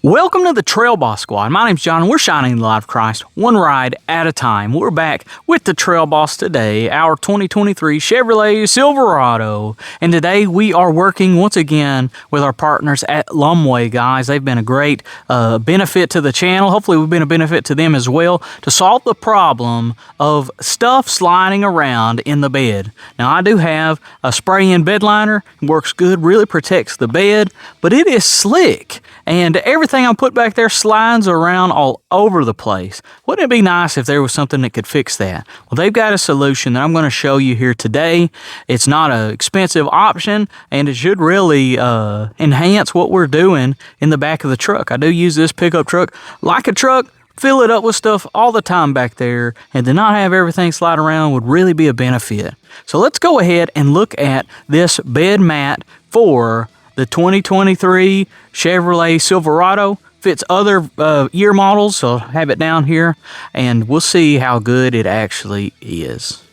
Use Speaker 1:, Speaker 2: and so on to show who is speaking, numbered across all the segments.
Speaker 1: Welcome to the Trail Boss Squad. My name's John, and we're shining the light of Christ, one ride at a time. We're back with the Trail Boss today, our 2023 Chevrolet Silverado. And today we are working once again with our partners at Lumway, guys. They've been a great benefit to the channel. Hopefully we've been a benefit to them as well to solve the problem of stuff sliding around in the bed. Now, I do have a spray-in bed liner. It works good, really protects the bed, but it is slick. And everything I put back there slides around all over the place. Wouldn't it be nice if there was something that could fix that? Well, they've got a solution that I'm going to show you here today. It's not an expensive option, and it should really enhance what we're doing in the back of the truck. I do use this pickup truck like a truck, fill it up with stuff all the time back there, and to not have everything slide around would really be a benefit. So let's go ahead and look at this bed mat for the 2023 Chevrolet Silverado. Fits other year models, so I'll have it down here, and we'll see how good it actually is.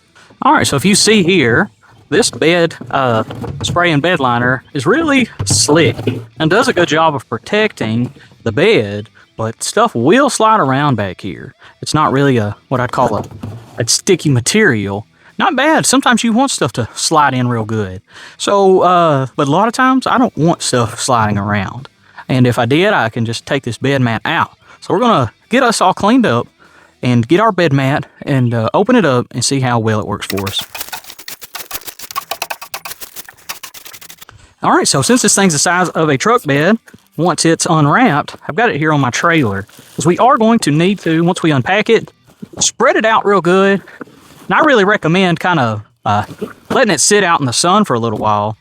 Speaker 1: All right, so if you see here, this bed spray and bed liner is really slick and does a good job of protecting the bed, but stuff will slide around back here. It's not really what I'd call a sticky material. Not bad. Sometimes you want stuff to slide in real good. So, but a lot of times I don't want stuff sliding around. And if I did, I can just take this bed mat out. So we're going to get us all cleaned up and get our bed mat and open it up and see how well it works for us. All right, so since this thing's the size of a truck bed, once it's unwrapped, I've got it here on my trailer. Because we are going to need to, once we unpack it, spread it out real good. And I really recommend kind of letting it sit out in the sun for a little while.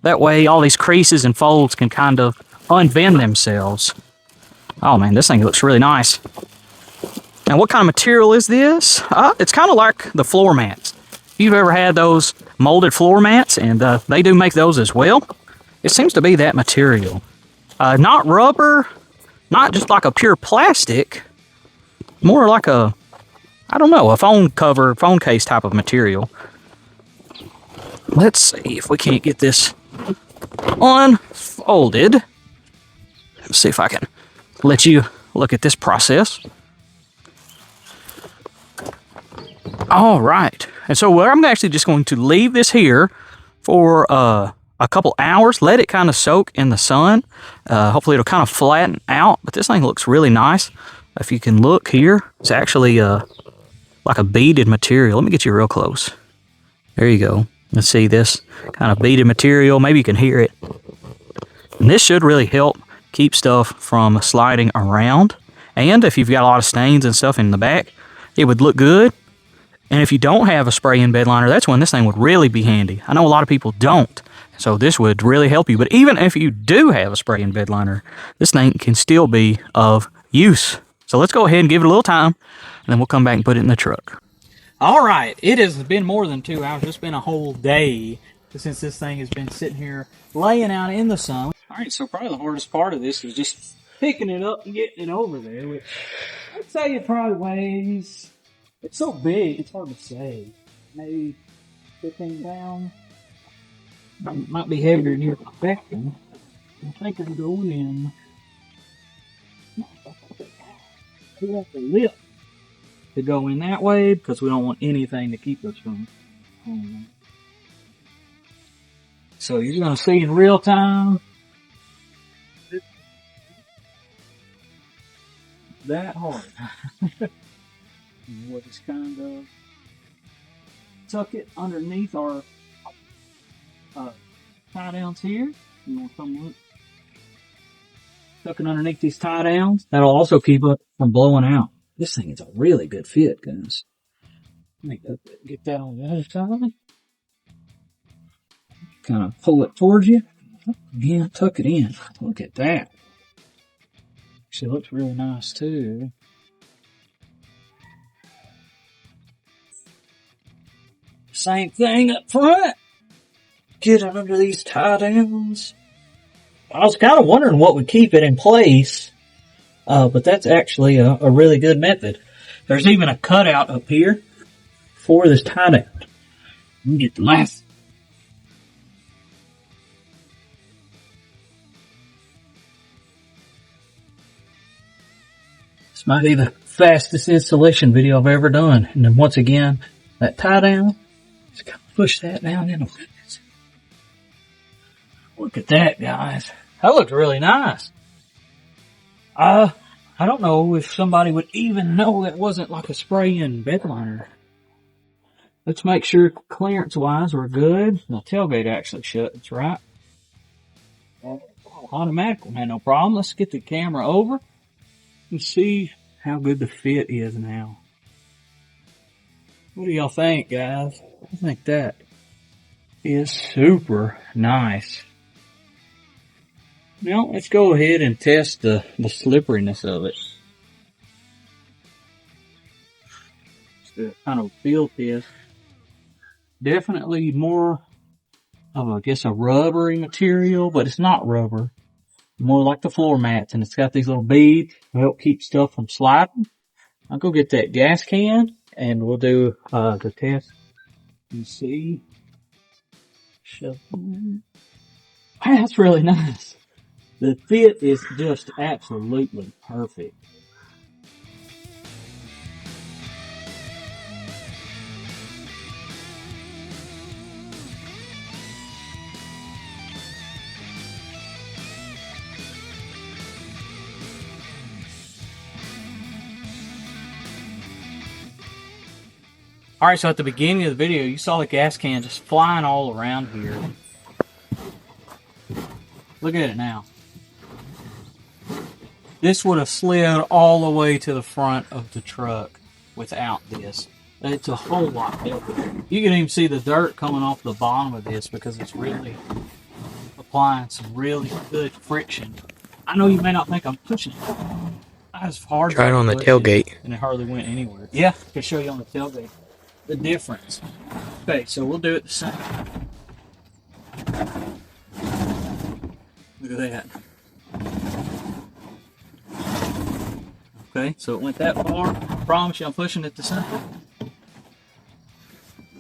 Speaker 1: That way all these creases and folds can kind of unbend themselves. Oh man, this thing looks really nice. Now, what kind of material is this? It's kind of like the floor mats. If you've ever had those molded floor mats, and they do make those as well, it seems to be that material. Not rubber, not just like a pure plastic, more like a, I don't know, a phone cover, phone case type of material. Let's see if we can't get this unfolded. Let's see if I can let you look at this process. All right. And so I'm actually just going to leave this here for a couple hours. Let it kind of soak in the sun. Hopefully it'll kind of flatten out. But this thing looks really nice. If you can look here, it's actually like a beaded material. Let me get you real close. There you go. Let's see this kind of beaded material. Maybe you can hear it. And this should really help keep stuff from sliding around. And if you've got a lot of stains and stuff in the back, it would look good. And if you don't have a spray-in bed liner, that's when this thing would really be handy. I know a lot of people don't, so this would really help you. But even if you do have a spray-in bed liner, this thing can still be of use. So let's go ahead and give it a little time, and then we'll come back and put it in the truck. All right, it has been more than 2 hours. It's been a whole day since this thing has been sitting here laying out in the sun. All right, so probably the hardest part of this is just picking it up and getting it over there, which I'd say it probably weighs, it's so big, it's hard to say. Maybe 15 pounds. Might be heavier than you're expecting. I think I'm going in. Pull up the lip to go in that way because we don't want anything to keep us from. So you're going to see in real time that hard. We'll just kind of tuck it underneath our tie downs here. You want to come look. Tuck it underneath these tie downs. That'll also keep it from blowing out. This thing is a really good fit, guys. Get that on the other side. Kind of pull it towards you. Again, tuck it in. Look at that. Actually, it looks really nice too. Same thing up front. Get it under these tie downs. I was kind of wondering what would keep it in place, but that's actually a really good method. There's even a cutout up here for this tie down. Let me get the last. This might be the fastest installation video I've ever done. And then once again, that tie down, just kind of push that down in a minute. Look at that, guys. That looked really nice. I don't know if somebody would even know that wasn't like a spray-in bed liner. Let's make sure clearance-wise we're good. The tailgate actually shuts, right? Automatic one had no problem. Let's get the camera over and see how good the fit is now. What do y'all think, guys? I think that is super nice. Now, let's go ahead and test the slipperiness of it. Just a kind of feel test. Definitely more of, I guess, a rubbery material, but it's not rubber. More like the floor mats, and it's got these little beads to help keep stuff from sliding. I'll go get that gas can, and we'll do the test. You see? That's really nice. The fit is just absolutely perfect. Alright, so at the beginning of the video, you saw the gas can just flying all around here. Look at it now. This would have slid all the way to the front of the truck without this. It's a whole lot better. You can even see the dirt coming off the bottom of this because it's really applying some really good friction. I know you may not think I'm pushing it as hard.
Speaker 2: Try it on the tailgate.
Speaker 1: And it hardly went anywhere. Yeah, I can show you on the tailgate the difference. Okay, so we'll do it the same. Look at that. Okay, so it went that far. I promise you I'm pushing it the same.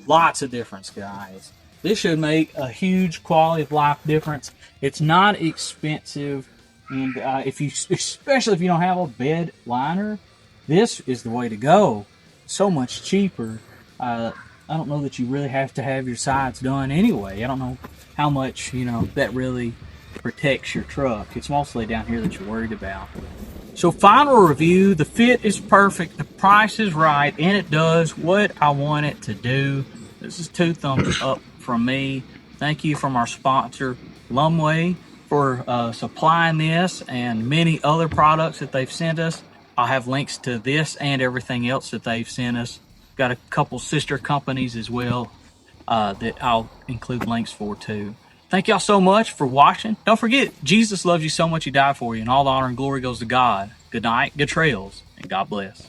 Speaker 1: Lots of difference, guys. This should make a huge quality of life difference. It's not expensive, and especially if you don't have a bed liner, this is the way to go. So much cheaper. I don't know that you really have to have your sides done anyway. I don't know how much, that really protects your truck. It's mostly down here that you're worried about. So final review, the fit is perfect, the price is right, and it does what I want it to do. This is 2 thumbs up from me. Thank you from our sponsor, Lumway, for supplying this and many other products that they've sent us. I'll have links to this and everything else that they've sent us. Got a couple sister companies as well that I'll include links for too. Thank y'all so much for watching. Don't forget, Jesus loves you so much he died for you, and all the honor and glory goes to God. Good night, good trails, and God bless.